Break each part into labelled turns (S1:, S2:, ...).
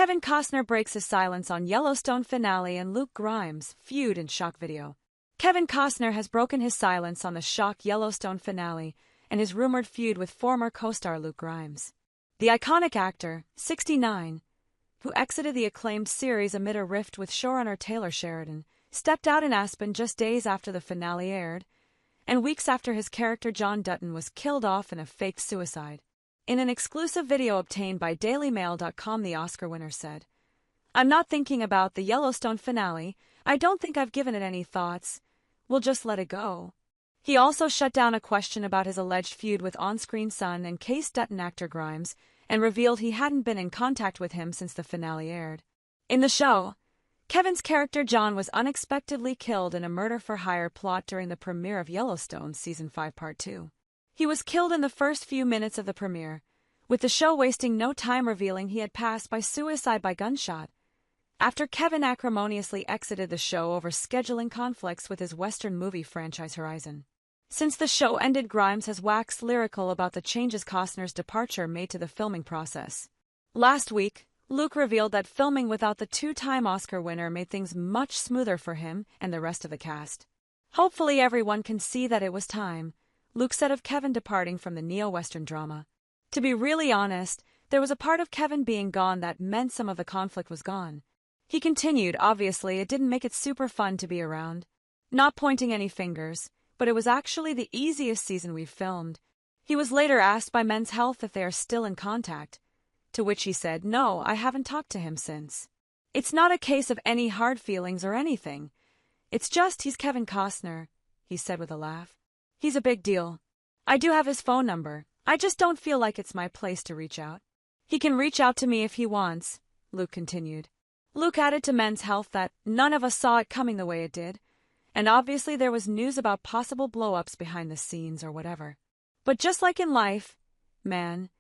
S1: Kevin Costner breaks his silence on Yellowstone finale and Luke Grimes' feud in shock video. Kevin Costner has broken his silence on the shock Yellowstone finale and his rumored feud with former co-star Luke Grimes. The iconic actor, 69, who exited the acclaimed series amid a rift with showrunner Taylor Sheridan, stepped out in Aspen just days after the finale aired, and weeks after his character John Dutton was killed off in a faked suicide. In an exclusive video obtained by DailyMail.com, the Oscar winner said, "I'm not thinking about the Yellowstone finale. I don't think I've given it any thoughts. We'll just let it go." He also shut down a question about his alleged feud with on-screen son and Case Dutton actor Grimes, and revealed he hadn't been in contact with him since the finale aired. In the show, Kevin's character John was unexpectedly killed in a murder-for-hire plot during the premiere of Yellowstone Season 5 Part 2. He was killed in the first few minutes of the premiere, with the show wasting no time revealing he had passed by suicide by gunshot, after Kevin acrimoniously exited the show over scheduling conflicts with his Western movie franchise Horizon. Since the show ended, Grimes has waxed lyrical about the changes Costner's departure made to the filming process. Last week, Luke revealed that filming without the two-time Oscar winner made things much smoother for him and the rest of the cast. "Hopefully everyone can see that it was time," Luke said of Kevin departing from the neo-Western drama. "To be really honest, there was a part of Kevin being gone that meant some of the conflict was gone." He continued, "Obviously, it didn't make it super fun to be around. Not pointing any fingers, but it was actually the easiest season we've filmed." He was later asked by Men's Health if they are still in contact, to which he said, "No, I haven't talked to him since. It's not a case of any hard feelings or anything. It's just he's Kevin Costner," he said with a laugh. "He's a big deal. I do have his phone number. I just don't feel like it's my place to reach out. He can reach out to me if he wants," Luke continued. Luke added to Men's Health that none of us saw it coming the way it did, and obviously there was news about possible blow-ups behind the scenes or whatever. "But just like in life, man,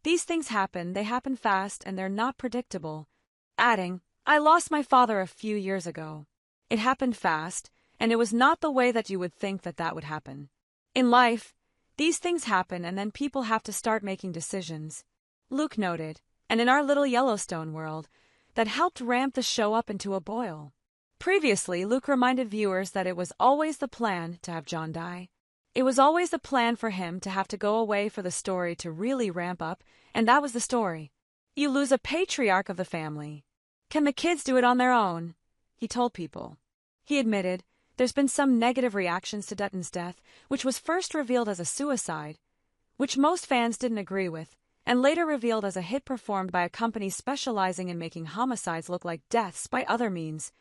S1: these things happen, they happen fast, and they're not predictable," adding, "I lost my father a few years ago. It happened fast, and it was not the way that you would think that would happen. In life, these things happen and then people have to start making decisions," Luke noted, and in our little Yellowstone world, that helped ramp the show up into a boil. Previously, Luke reminded viewers that it was always the plan to have John die. It was always the plan for him to have to go away for the story to really ramp up, and that was the story. "You lose a patriarch of the family. Can the kids do it on their own?" he told people. He admitted, "There's been some negative reactions to Dutton's death, which was first revealed as a suicide, which most fans didn't agree with, and later revealed as a hit performed by a company specializing in making homicides look like deaths by other means,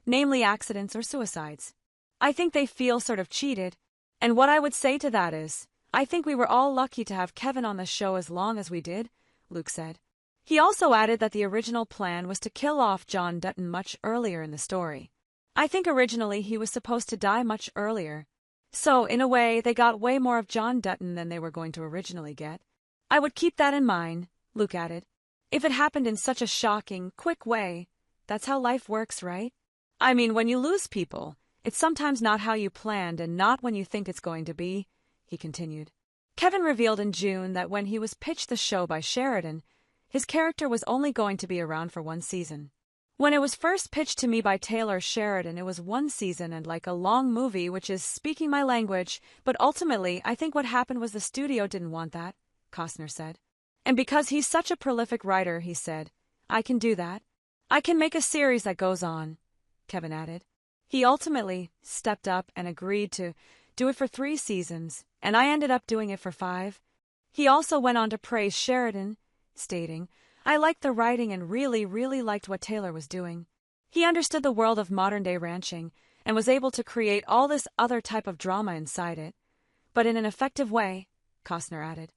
S1: namely accidents or suicides. I think they feel sort of cheated, and what I would say to that is, I think we were all lucky to have Kevin on the show as long as we did," Luke said. He also added that the original plan was to kill off John Dutton much earlier in the story. "I think originally he was supposed to die much earlier. So, in a way, they got way more of John Dutton than they were going to originally get. I would keep that in mind," Luke added. "If it happened in such a shocking, quick way, that's how life works, right? I mean, when you lose people, it's sometimes not how you planned and not when you think it's going to be," he continued. Kevin revealed in June that when he was pitched the show by Sheridan, his character was only going to be around for one season. "When it was first pitched to me by Taylor Sheridan, it was one season and like a long movie, which is speaking my language, but ultimately I think what happened was the studio didn't want that," Costner said. "And because he's such a prolific writer," he said, "I can do that. I can make a series that goes on," Kevin added. He ultimately stepped up and agreed to do it for 3 seasons, and I ended up doing it for 5. He also went on to praise Sheridan, stating, "I liked the writing and really liked what Taylor was doing. He understood the world of modern-day ranching and was able to create all this other type of drama inside it, but in an effective way," Costner added.